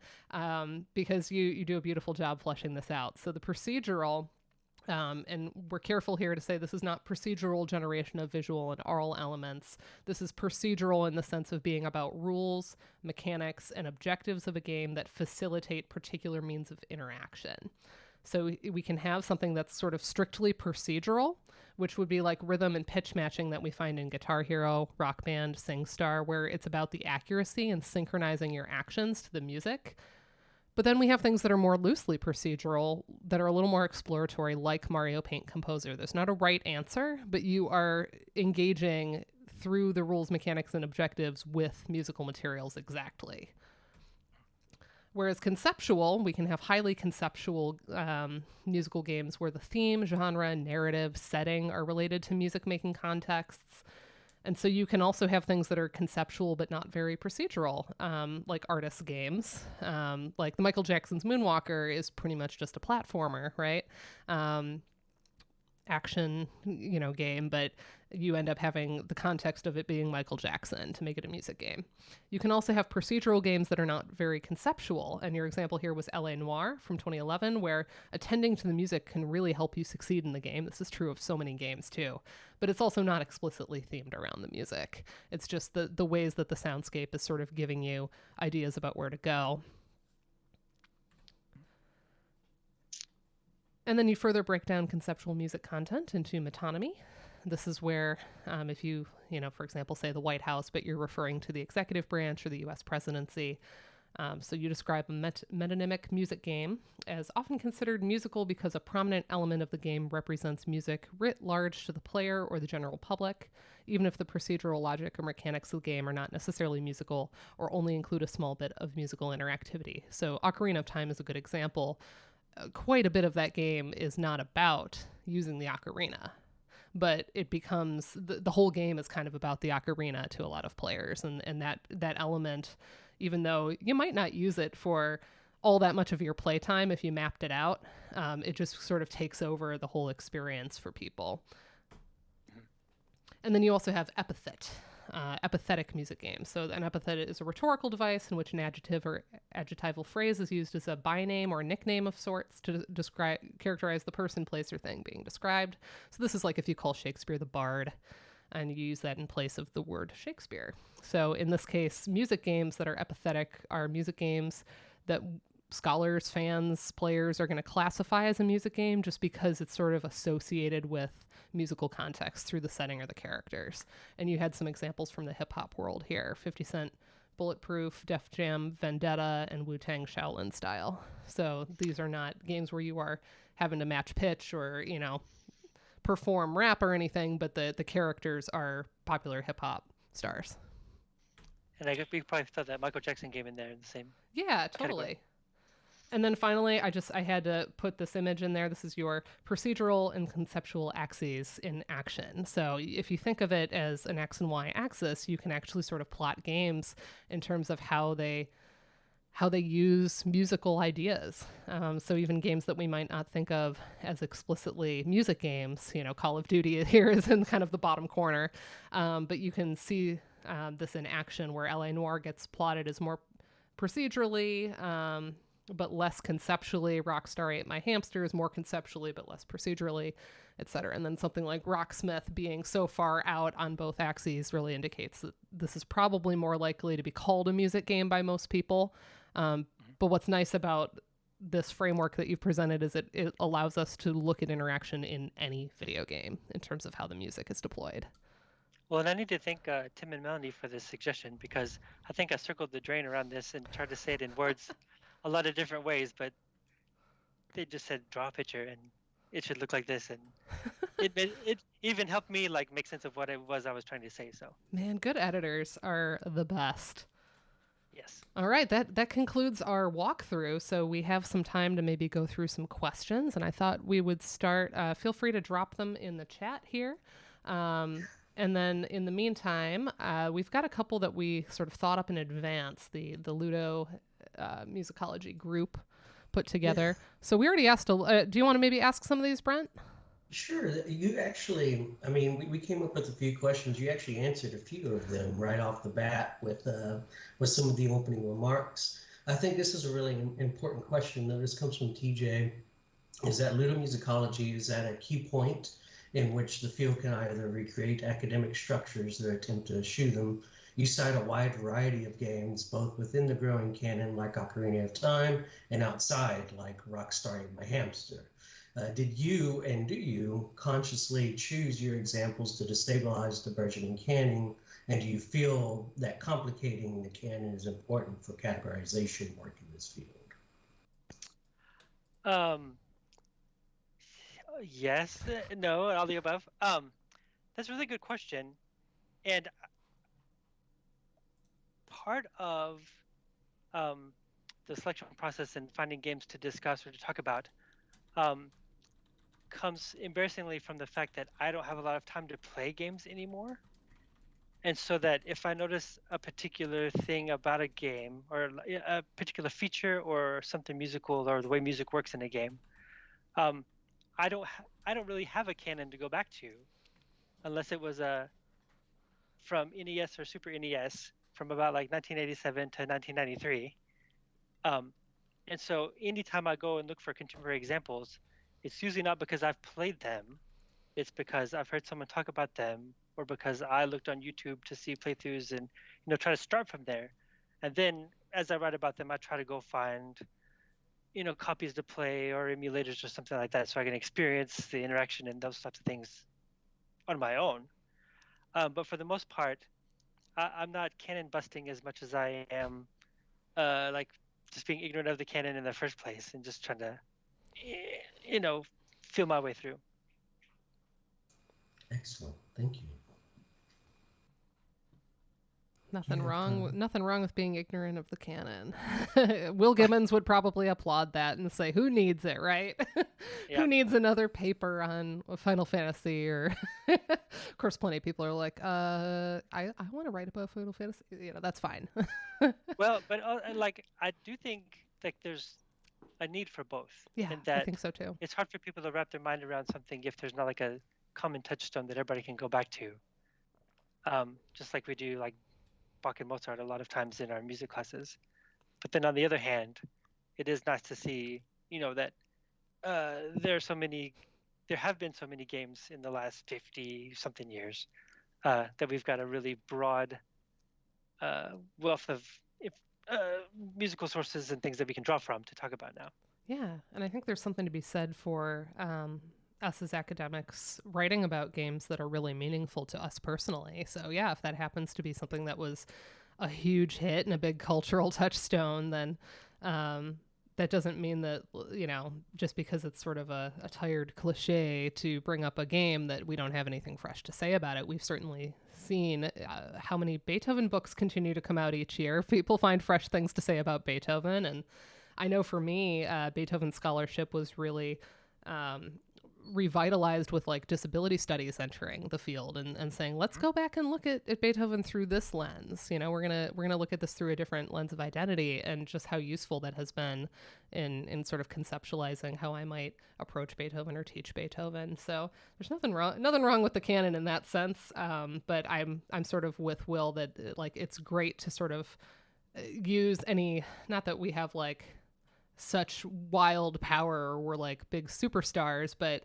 because you do a beautiful job fleshing this out. So the procedural, and we're careful here to say this is not procedural generation of visual and oral elements. This is procedural in the sense of being about rules, mechanics, and objectives of a game that facilitate particular means of interaction. So we can have something that's sort of strictly procedural, which would be like rhythm and pitch matching that we find in Guitar Hero, Rock Band, SingStar, where it's about the accuracy and synchronizing your actions to the music. But then we have things that are more loosely procedural, that are a little more exploratory, like Mario Paint Composer. There's not a right answer, but you are engaging through the rules, mechanics, and objectives with musical materials exactly. Whereas conceptual, we can have highly conceptual musical games where the theme, genre, narrative, setting are related to music-making contexts. And so you can also have things that are conceptual but not very procedural, like artist games. Like the Michael Jackson's Moonwalker is pretty much just a platformer, right? Action, game, but you end up having the context of it being Michael Jackson to make it a music game. You can also have procedural games that are not very conceptual. And your example here was L.A. Noire from 2011, where attending to the music can really help you succeed in the game. This is true of so many games too, but it's also not explicitly themed around the music. It's just the ways that the soundscape is sort of giving you ideas about where to go. And then you further break down conceptual music content into metonymy. This is where if you, for example, say the White House, but you're referring to the executive branch or the U.S. presidency. So you describe a metonymic music game as often considered musical because a prominent element of the game represents music writ large to the player or the general public, even if the procedural logic or mechanics of the game are not necessarily musical or only include a small bit of musical interactivity. So Ocarina of Time is a good example. Quite a bit of that game is not about using the ocarina, but it becomes the whole game is kind of about the ocarina to a lot of players, and that element, even though you might not use it for all that much of your playtime if you mapped it out, it just sort of takes over the whole experience for people. And then you also have epithet. Epithetic music games. So an epithet is a rhetorical device in which an adjective or adjectival phrase is used as a byname or a nickname of sorts to characterize the person, place, or thing being described. So this is like if you call Shakespeare the Bard and you use that in place of the word Shakespeare. So in this case, music games that are epithetic are music games that scholars, fans, players are going to classify as a music game just because it's sort of associated with musical context through the setting or the characters. And you had some examples from the hip-hop world here. 50 Cent, Bulletproof, Def Jam, Vendetta, and Wu-Tang Shaolin Style. So these are not games where you are having to match pitch or, perform rap or anything, but the characters are popular hip-hop stars. And we probably throw that Michael Jackson game in there in the same. Yeah, totally. Category. And then finally, I had to put this image in there. This is your procedural and conceptual axes in action. So if you think of it as an X and Y axis, you can actually sort of plot games in terms of how they use musical ideas. So even games that we might not think of as explicitly music games, Call of Duty here is in kind of the bottom corner. But you can see this in action, where L.A. Noire gets plotted as more procedurally, but less conceptually. Rockstar Ate My Hamster is more conceptually, but less procedurally, etc. And then something like Rocksmith being so far out on both axes really indicates that this is probably more likely to be called a music game by most people. But what's nice about this framework that you've presented is it allows us to look at interaction in any video game in terms of how the music is deployed. Well, and I need to thank Tim and Melanie for this suggestion, because I think I circled the drain around this and tried to say it in words a lot of different ways, but they just said draw a picture and it should look like this, and it even helped me like make sense of what it was I was trying to say. So Man, good editors are the best. yes. All right, that concludes our walkthrough. So we have some time to maybe go through some questions, and I thought we would start. Feel free to drop them in the chat here. And then in the meantime, we've got a couple that we sort of thought up in advance, the Ludo Musicology group put together. Yeah. So we already asked, do you want to maybe ask some of these, Brent? Sure. You actually, I mean, we came up with a few questions. You actually answered a few of them right off the bat with some of the opening remarks. I think this is a really important question. Though this comes from TJ. Is that Ludomusicology is at a key point in which the field can either recreate academic structures or attempt to eschew them. You cite a wide variety of games, both within the growing canon, like Ocarina of Time, and outside, like Rockstar Ate My Hamster. Did you and do you consciously choose your examples to destabilize the burgeoning canon? And do you feel that complicating the canon is important for categorization work in this field? Yes, no, all the above. That's a really good question, and part of the selection process and finding games to discuss or to talk about comes embarrassingly from the fact that I don't have a lot of time to play games anymore. And so that if I notice a particular thing about a game or a particular feature or something musical or the way music works in a game, I don't really have a canon to go back to, unless it was from NES or Super NES from about like 1987 to 1993. And so anytime I go and look for contemporary examples, it's usually not because I've played them. It's because I've heard someone talk about them, or because I looked on YouTube to see playthroughs and try to start from there. And then as I write about them, I try to go find copies to play or emulators or something like that, so I can experience the interaction and those types of things on my own. But for the most part, I'm not canon busting as much as I am like just being ignorant of the canon in the first place and just trying to feel my way through. Excellent. Thank you. Nothing wrong with being ignorant of the canon. Will Gibbons would probably applaud that and say, "Who needs it, right? Yeah. Who needs another paper on Final Fantasy?" Or, of course, plenty of people are like, "I want to write about Final Fantasy." That's fine. Well, but like I do think like there's a need for both. Yeah, and that I think so too. It's hard for people to wrap their mind around something if there's not like a common touchstone that everybody can go back to. Just like we do like Bach and Mozart a lot of times in our music classes. But then on the other hand, it is nice to see, that there have been so many games in the last 50 something years that we've got a really broad wealth of musical sources and things that we can draw from to talk about now. Yeah, and I think there's something to be said for us as academics writing about games that are really meaningful to us personally. So yeah, if that happens to be something that was a huge hit and a big cultural touchstone, then that doesn't mean that, just because it's sort of a tired cliche to bring up a game that we don't have anything fresh to say about it. We've certainly seen how many Beethoven books continue to come out each year. People find fresh things to say about Beethoven. And I know for me, Beethoven scholarship was really revitalized with like disability studies entering the field and saying, let's go back and look at Beethoven through this lens. You know, we're gonna look at this through a different lens of identity, and just how useful that has been in sort of conceptualizing how I might approach Beethoven or teach Beethoven. So there's nothing wrong with the canon in that sense. But I'm sort of with Will that like it's great to sort of use any, not that we have like such wild power or we're like big superstars, but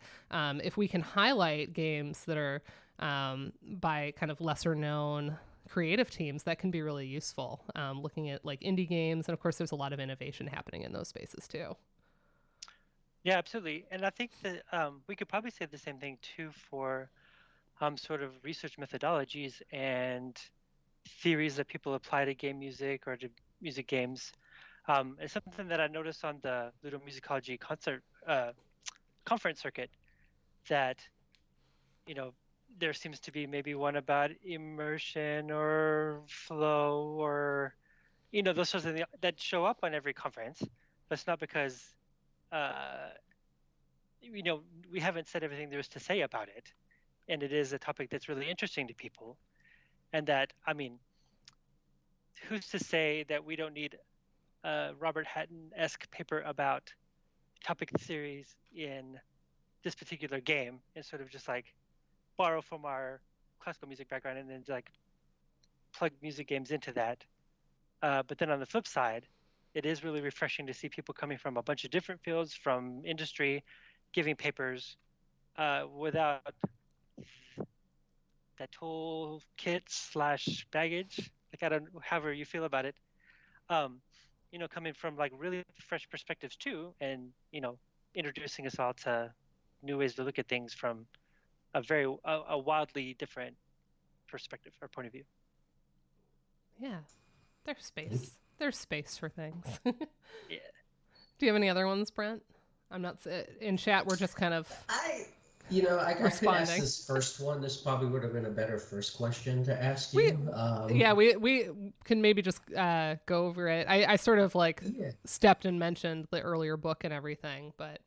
if we can highlight games that are by kind of lesser known creative teams, that can be really useful. Looking at like indie games, and of course there's a lot of innovation happening in those spaces too. Yeah, absolutely. And I think that we could probably say the same thing too for sort of research methodologies and theories that people apply to game music or to music games. It's something that I noticed on the Ludomusicology conference circuit, that, you know, there seems to be maybe one about immersion or flow or, you know, those sorts of things that show up on every conference. But it's not because, you know, we haven't said everything there is to say about it. And it is a topic that's really interesting to people. And that, I mean, who's to say that we don't need Robert Hatton-esque paper about topic theories in this particular game, and sort of just like borrow from our classical music background and then like plug music games into that. But then on the flip side, it is really refreshing to see people coming from a bunch of different fields, from industry, giving papers without that toolkit / baggage. Like, I don't, however you feel about it. You know, coming from like really fresh perspectives too, and, you know, introducing us all to new ways to look at things from a wildly different perspective or point of view. Yeah, there's space. There's space for things. Yeah. Do you have any other ones, Brent? I'm not in chat. We're just kind of I could ask responding. this first one. This probably would have been a better first question to ask you. We can maybe just go over it. I sort of like stepped and mentioned the earlier book and everything, but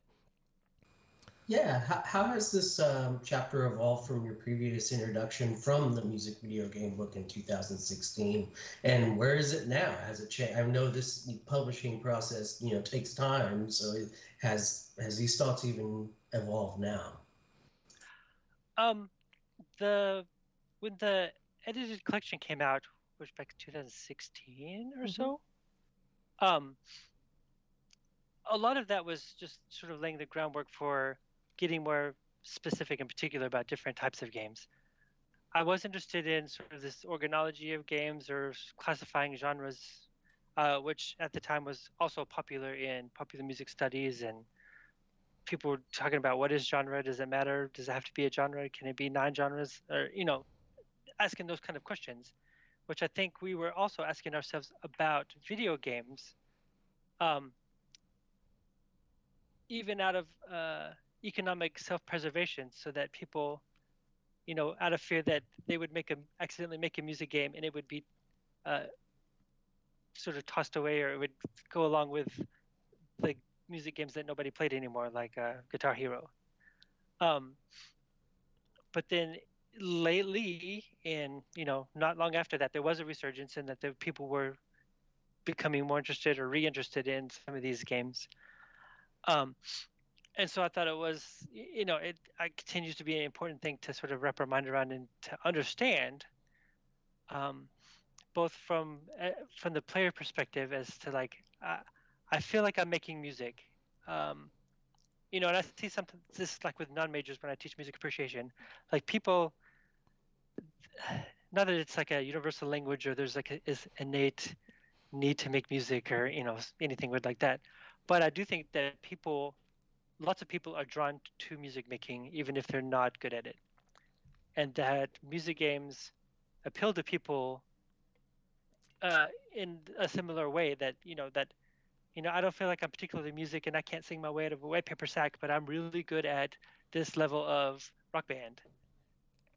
yeah, how has this chapter evolved from your previous introduction from the music video game book in 2016, and where is it now? Has it changed? I know this publishing process, you know, takes time. So has these thoughts even evolved now? When the edited collection came out, which back in 2016 or so, a lot of that was just sort of laying the groundwork for getting more specific and particular about different types of games. I was interested in sort of this organology of games or classifying genres, which at the time was also popular in popular music studies, and people were talking about, what is genre? Does it matter? Does it have to be a genre? Can it be 9 genres? Or, you know, asking those kind of questions, which I think we were also asking ourselves about video games, even out of economic self-preservation, so that people, you know, out of fear that they would accidentally make a music game and it would be sort of tossed away, or it would go along with the music games that nobody played anymore, like Guitar Hero. But then lately, in, you know, not long after that, there was a resurgence in that the people were becoming more interested or reinterested in some of these games. And so I thought it was, you know, it continues to be an important thing to sort of wrap our mind around and to understand, both from the player perspective, as to like, I feel like I'm making music, you know, and I see something this like with non-majors when I teach music appreciation, like people, not that it's like a universal language or there's like is innate need to make music or, you know, anything weird like that, but I do think that lots of people are drawn to music making, even if they're not good at it. And that music games appeal to people in a similar way, that, you know, I don't feel like I'm particularly music and I can't sing my way out of a white paper sack, but I'm really good at this level of rock band.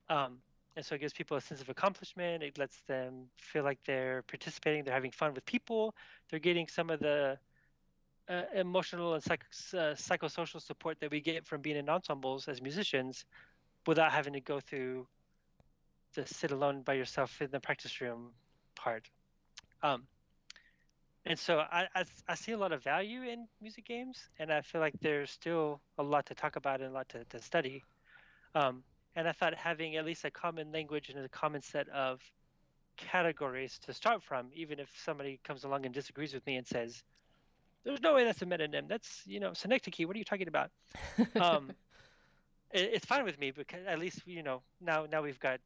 And so it gives people a sense of accomplishment. It lets them feel like they're participating, they're having fun with people, they're getting some of the emotional and psychosocial support that we get from being in ensembles as musicians without having to go through the sit alone by yourself in the practice room part. And so I see a lot of value in music games, and I feel like there's still a lot to talk about and a lot to study. And I thought having at least a common language and a common set of categories to start from, even if somebody comes along and disagrees with me and says, "There's no way that's a metonym. That's synecdoche. What are you talking about?" It's fine with me because at least now we've got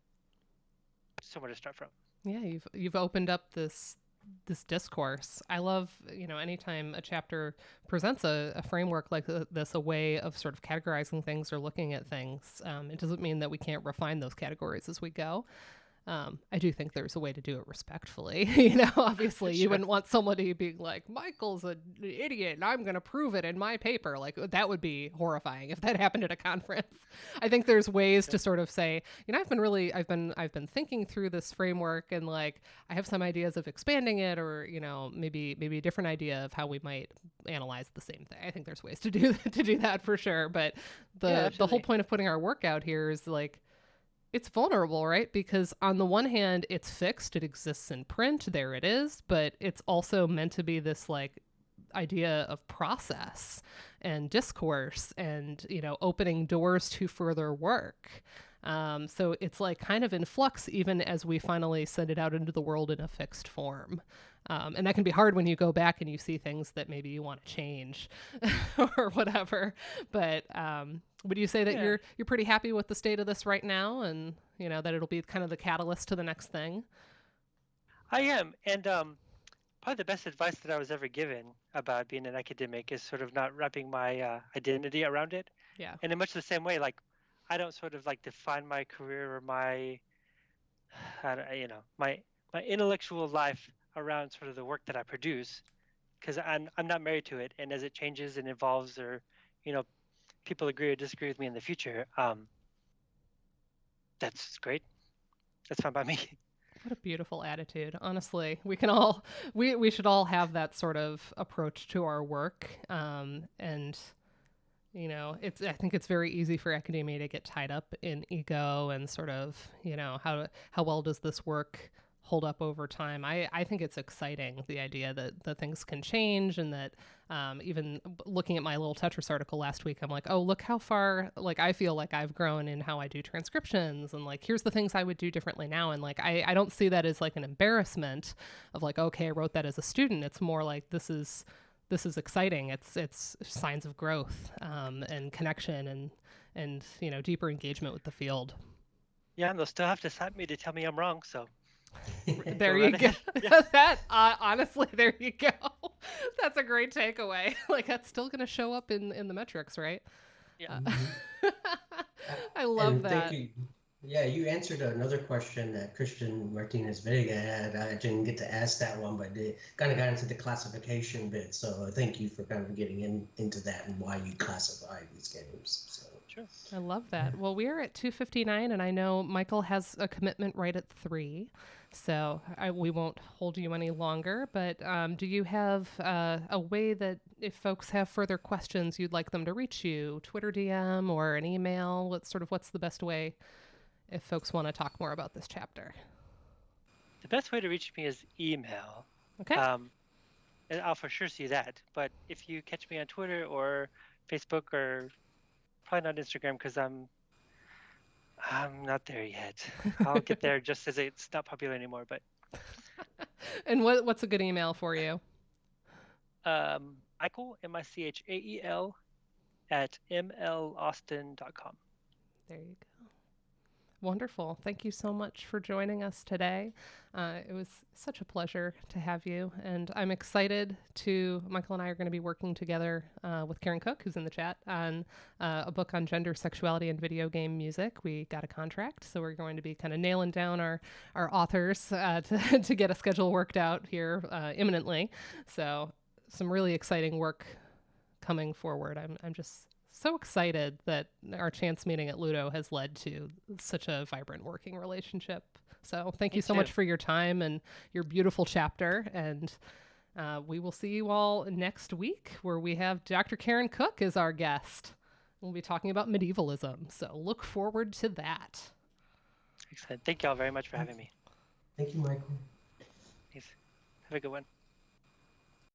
somewhere to start from. Yeah, you've opened up this discourse. I love, anytime a chapter presents a framework like this, a way of sort of categorizing things or looking at things. It doesn't mean that we can't refine those categories as we go. I do think there's a way to do it respectfully. Obviously you wouldn't want somebody being like, Michael's an idiot and I'm going to prove it in my paper. Like that would be horrifying if that happened at a conference. I think there's ways to sort of say, I've been thinking through this framework and like, I have some ideas of expanding it or, maybe a different idea of how we might analyze the same thing. I think there's ways to do that for sure. But the whole point of putting our work out here is like, it's vulnerable, right? Because on the one hand, it's fixed. It exists in print. There it is. But it's also meant to be this like idea of process and discourse and, opening doors to further work. So it's like kind of in flux even as we finally send it out into the world in a fixed form. And that can be hard when you go back and you see things that maybe you want to change or whatever. But would you say that you're pretty happy with the state of this right now and, that it'll be kind of the catalyst to the next thing? I am. And probably the best advice that I was ever given about being an academic is sort of not wrapping my identity around it. Yeah. And in much the same way, like I don't sort of like define my career or my intellectual life around sort of the work that I produce, because I'm not married to it, and as it changes and evolves, or people agree or disagree with me in the future, that's great. That's fine by me. What a beautiful attitude. Honestly, we can all we should all have that sort of approach to our work, and I think it's very easy for academia to get tied up in ego and sort of how well does this work hold up over time. I think it's exciting, the idea that things can change and that even looking at my little Tetris article last week, I'm like, oh, look how far, like, I feel like I've grown in how I do transcriptions and like, here's the things I would do differently now. And like, I don't see that as like an embarrassment of like, okay, I wrote that as a student. It's more like, this is exciting. It's signs of growth and connection and deeper engagement with the field. Yeah, and they'll still have to cite me to tell me I'm wrong, so. There you go. Yeah. That honestly, there you go. That's a great takeaway. Like that's still going to show up in the metrics, right? Yeah. I love that. Thank you. Yeah, you answered another question that Christian Martinez Vega had. I didn't get to ask that one, but they kind of got into the classification bit. So thank you for kind of getting into that and why you classify these games. So. Sure. I love that. Well, we're at 2:59, and I know Michael has a commitment right at 3, so we won't hold you any longer. But do you have a way that if folks have further questions, you'd like them to reach you, Twitter DM or an email? What's the best way if folks want to talk more about this chapter? The best way to reach me is email. Okay. And I'll for sure see that. But if you catch me on Twitter or Facebook or probably not Instagram because I'm not there yet. I'll get there just as it's not popular anymore. But and what's a good email for you? Michael, Michael at mlaustin.com. There you go. Wonderful. Thank you so much for joining us today. It was such a pleasure to have you. And I'm excited Michael and I are going to be working together with Karen Cook, who's in the chat, on a book on gender, sexuality, and video game music. We got a contract, so we're going to be kind of nailing down our authors to get a schedule worked out here imminently. So some really exciting work coming forward. I'm just so excited that our chance meeting at Ludo has led to such a vibrant working relationship. So thank you so much for your time and your beautiful chapter. And We will see you all next week, where we have Dr. Karen Cook as our guest. We'll be talking about medievalism, so look forward to that. Excellent. Thank you all very much for having me. Thank you, Michael. Thanks. Have a good one.